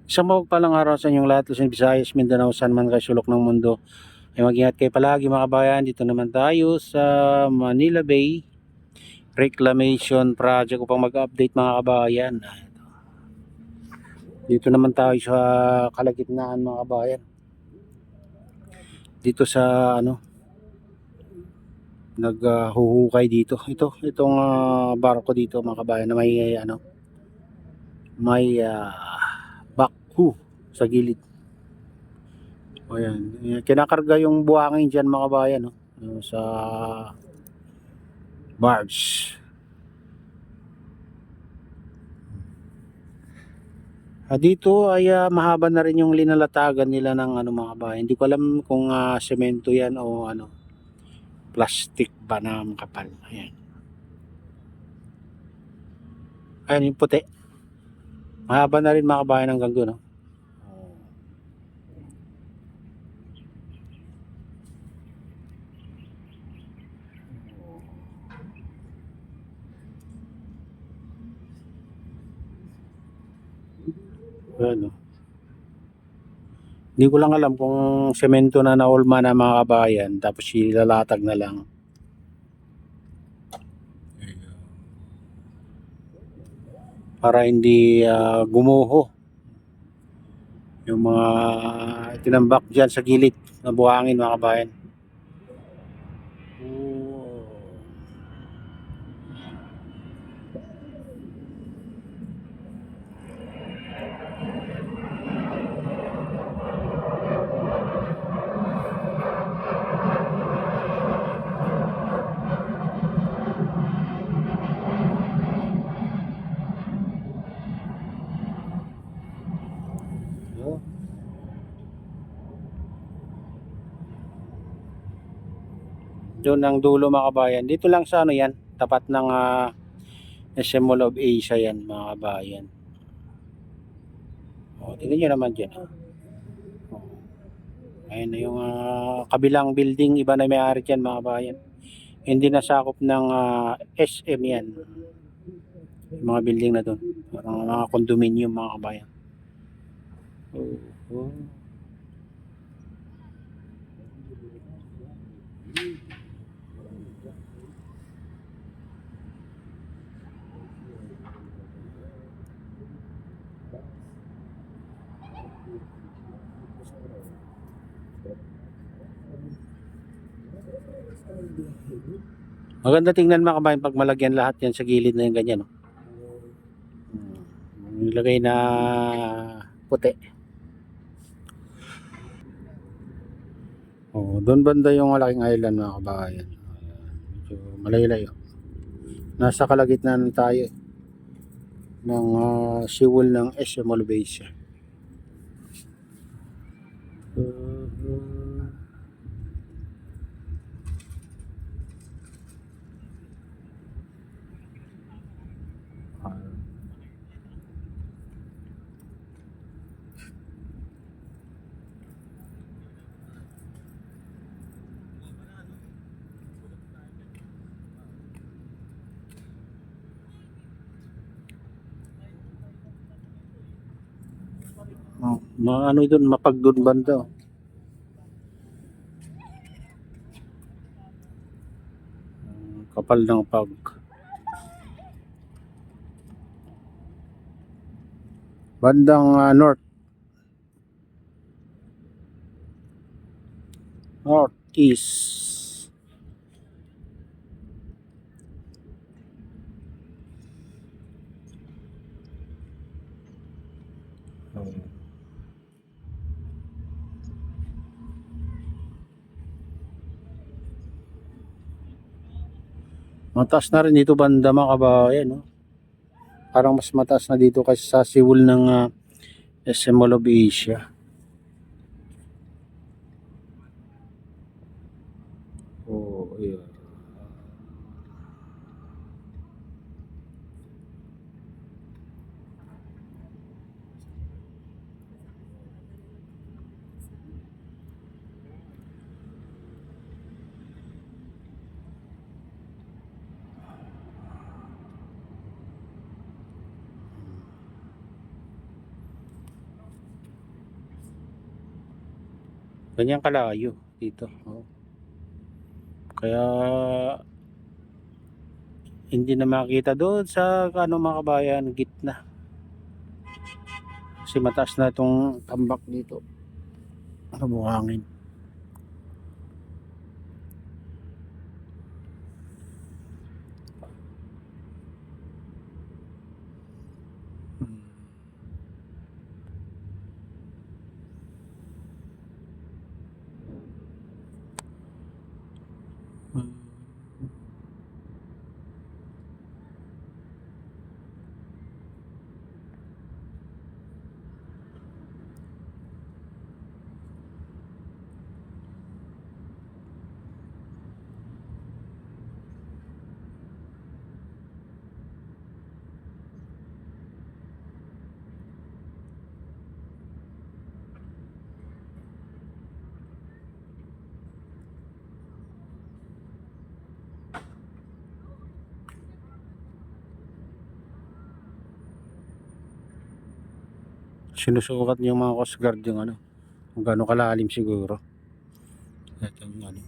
Isang mapagpalang araw sa inyong lahat, Luzon, Visayas, Mindanao, saan man kayo sulok ng mundo. Ay mag-ingat kayo palagi mga kabayan. Dito naman tayo sa Manila Bay Reclamation Project upang mag-update mga kabayan. Dito naman tayo sa kalagitnaan mga kabayan. Dito sa naghuhukay dito. Itong barko dito mga kabayan na may backhoe sa gilid. O yan, kinakarga yung buhangin dyan mga kabayan, no? Sa barge. Dito ay mahaba na rin yung linalatagan nila ng mga kabayan. Hindi ko alam kung semento yan o plastic ba na kapal. Ayan. Ayan yung puti. Mahaba na rin mga kabayan hanggang doon, no? Ayan, no? Hindi ko lang alam kung semento na naulma na mga kabayan tapos ilalatag na lang. Para hindi gumuho yung mga tinambak dyan sa gilid na buhangin mga kabayan. Doon ang dulo mga kabayan. Dito lang sa yan, tapat ng SM Mall of Asia yan mga kabayan. Tingnan nyo naman dyan. Ayun na yung kabilang building, iba na may-ari dyan mga kabayan. Hindi nasakop ng SM yan. Yung mga building na doon. Parang mga condominium mga kabayan. Maganda tingnan mga kabayan pag malagyan lahat yan sa gilid na yung ganyan, no? Nilagay na puti. Doon banda yung malaking island mga kabayan. Medyo malayo-layo. Nasa kalagitnaan tayo ng siwol ng SM Mall of Asia. Ano doon, mapagdoon banda. Kapal ng pag. Bandang north. Northeast. Mataas na rin dito banda mga kabayan, no? Parang mas mataas na dito kasi sa siwol ng SM Mall of Asia. Yeah. Ganyan kalayo dito. Oh. Kaya hindi na makita doon sa mga kabayan, gitna. Kasi mataas na itong tambak dito. Buhangin. Sinusukat niyo mga Coast Guard yung kung gaano kalalim siguro. Ito yung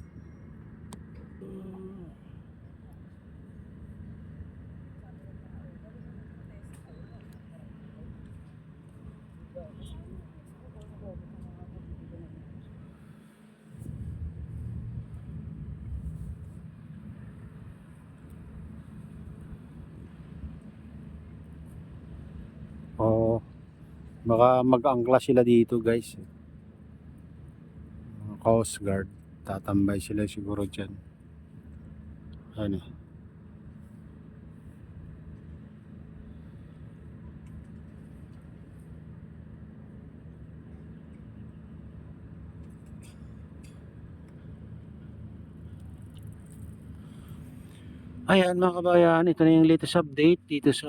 baka mag-angkla sila dito guys. Mga Coast Guard, tatambay sila siguro dyan. Ayan mga kabayan, ito na yung latest update dito sa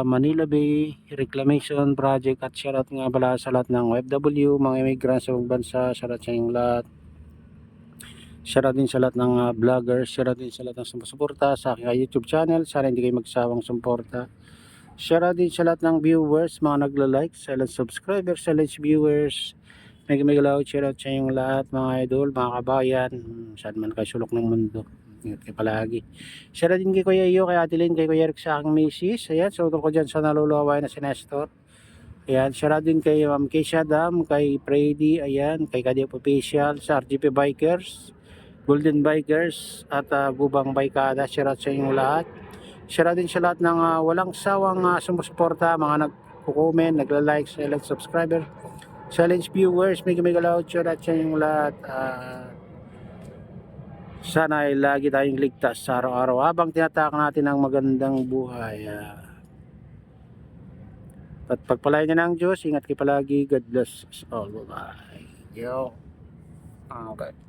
Manila Bay Reclamation Project. At shoutout nga pala sa lahat ng OFW, mga immigrants sa ibang bansa, shoutout sa inyong lahat. Shoutout din sa lahat ng vloggers, shoutout din sa lahat ng sumusuporta sa aking YouTube channel. Sana hindi kayo magsawang sumuporta. Shoutout din sa lahat ng viewers, mga nagla-like, silent subscribers, silent viewers. Mega loud shoutout sa inyong lahat mga idol, mga kabayan, saan man kayo sulok ng mundo. Ingat kayo palagi. Shoutout din kay Kuya Iyo, kay Ate Lynn, kay Kuya Eric sa aking misis. Ayan, shoutout ko dyan sa nalulaway na si Nestor. Ayan, shoutout din kay Ma'am Keisha Dam, kay Freddy, ayan, kay Kadiop Official, sa RGP Bikers, Golden Bikers, at Gubang Baykada. Shoutout sa inyong lahat. Shoutout din sa lahat ng walang sawang sumusuporta, mga nagko-comment, nagla-like, silent subscriber, silent viewers, mega loud shoutout sa inyong lahat. Sana ay lagi tayong ligtas sa araw-araw habang tinatahak natin ang magandang buhay. At pagpalain niya ng Diyos, ingat kayo palagi. God bless us all. Bye-bye. Yo. Okay.